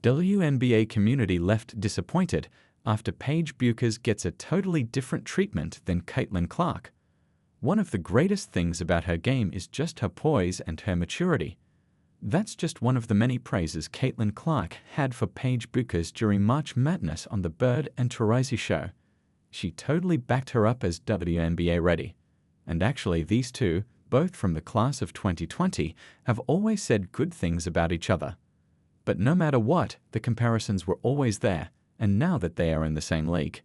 WNBA community left disappointed after Paige Bueckers gets a totally different treatment than Caitlin Clark. One of the greatest things about her game is just her poise and her maturity. That's just one of the many praises Caitlin Clark had for Paige Bueckers during March Madness on the Bird Taurasi Show. She totally backed her up as WNBA-ready. And actually these two, both from the class of 2020, have always said good things about each other. But no matter what, the comparisons were always there, and now that they are in the same league.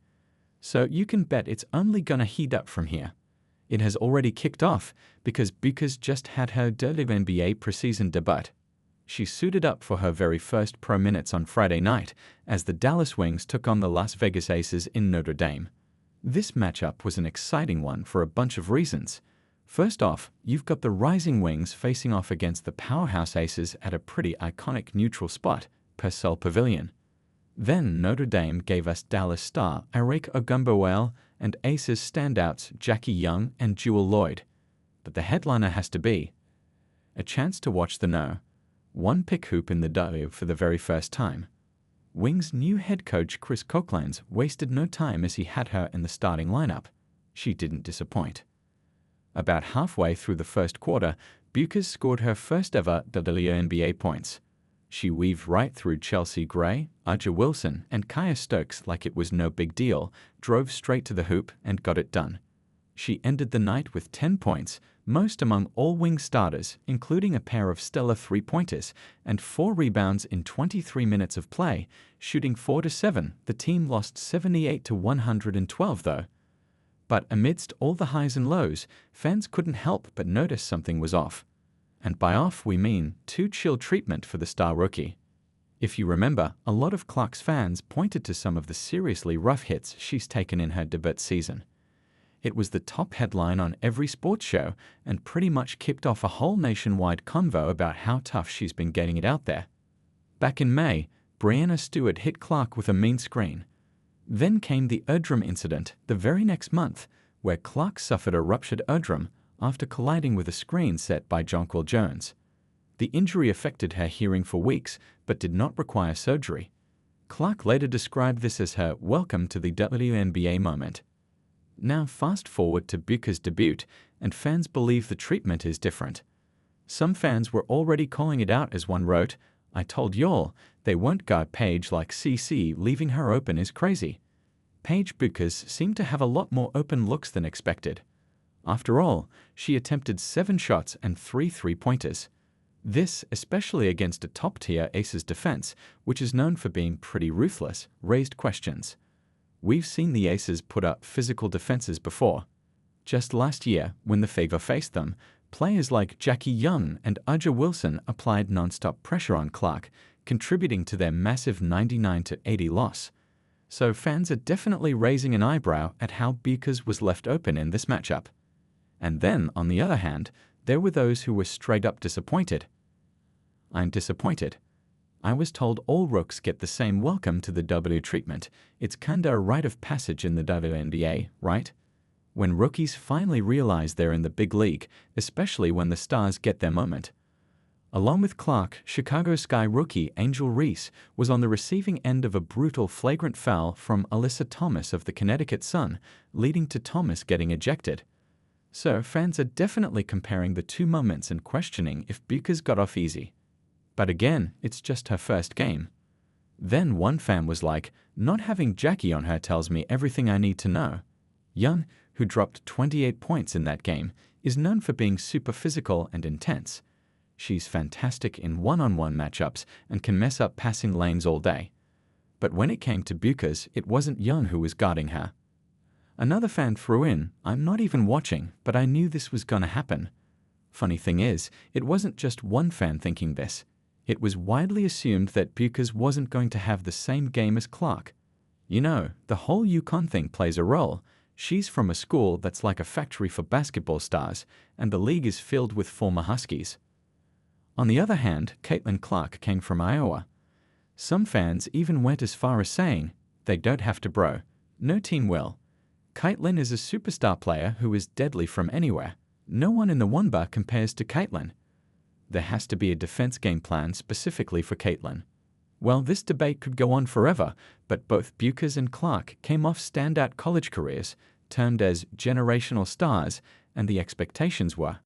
So you can bet it's only gonna heat up from here. It has already kicked off because Bueckers just had her WNBA preseason debut. She suited up for her very first pro minutes on Friday night as the Dallas Wings took on the Las Vegas Aces in Notre Dame. This matchup was an exciting one for a bunch of reasons. First off, you've got the Rising Wings facing off against the Powerhouse Aces at a pretty iconic neutral spot, Purcell Pavilion. Then Notre Dame gave us Dallas star Eric Ogunbowale and Aces standouts Jackie Young and Jewel Lloyd. But the headliner has to be a chance to watch the No.1 hoop in the W for the very first time. Wings' new head coach Chris Copelands wasted no time as he had her in the starting lineup. She didn't disappoint. About halfway through the first quarter, Bueckers scored her first ever WNBA points. She weaved right through Chelsea Gray, A'ja Wilson, and Kaya Stokes like it was no big deal, drove straight to the hoop, and got it done. She ended the night with 10 points, most among all Wing starters, including a pair of stellar three-pointers, and 4 rebounds in 23 minutes of play, shooting 4-7. The team lost 78-112 though. But amidst all the highs and lows, fans couldn't help but notice something was off. And by off we mean too chill treatment for the star rookie. If you remember, a lot of Clark's fans pointed to some of the seriously rough hits she's taken in her debut season. It was the top headline on every sports show and pretty much kicked off a whole nationwide convo about how tough she's been getting it out there. Back in May, Breanna Stewart hit Clark with a mean screen. Then came the eardrum incident the very next month, where Clark suffered a ruptured eardrum after colliding with a screen set by Jonquil Jones. The injury affected her hearing for weeks, but did not require surgery. Clark later described this as her welcome to the WNBA moment. Now fast forward to Bueckers' debut, and fans believe the treatment is different. Some fans were already calling it out as one wrote, "I told y'all, they won't guard Paige like CC, leaving her open is crazy." Paige Bueckers seemed to have a lot more open looks than expected. After all, she attempted 7 shots and 3 three-pointers. This, especially against a top-tier Aces defense, which is known for being pretty ruthless, raised questions. We've seen the Aces put up physical defenses before. Just last year, when the Fever faced them, players like Jackie Young and A'ja Wilson applied non-stop pressure on Clark, contributing to their massive 99-80 loss. So fans are definitely raising an eyebrow at how Bueckers was left open in this matchup. And then, on the other hand, there were those who were straight up disappointed. I'm disappointed. I was told all rooks get the same welcome to the W treatment. It's kinda a rite of passage in the WNBA, right? When rookies finally realize they're in the big league, especially when the stars get their moment. Along with Clark, Chicago Sky rookie Angel Reese was on the receiving end of a brutal flagrant foul from Alyssa Thomas of the Connecticut Sun, leading to Thomas getting ejected. So fans are definitely comparing the two moments and questioning if Bueckers got off easy. But again, it's just her first game. Then one fan was like, "Not having Jackie on her tells me everything I need to know." Young, who dropped 28 points in that game, is known for being super physical and intense. She's fantastic in one-on-one matchups and can mess up passing lanes all day. But when it came to Bueckers, it wasn't Young who was guarding her. Another fan threw in, "I'm not even watching, but I knew this was gonna happen." Funny thing is, it wasn't just one fan thinking this. It was widely assumed that Bueckers wasn't going to have the same game as Clark. You know, the whole UConn thing plays a role. She's from a school that's like a factory for basketball stars, and the league is filled with former Huskies. On the other hand, Caitlin Clark came from Iowa. Some fans even went as far as saying, "They don't have to bro. No team will." Caitlin is a superstar player who is deadly from anywhere. No one in the WNBA compares to Caitlin. There has to be a defense game plan specifically for Caitlin. Well, this debate could go on forever, but both Bueckers and Clark came off standout college careers, termed as generational stars, and the expectations were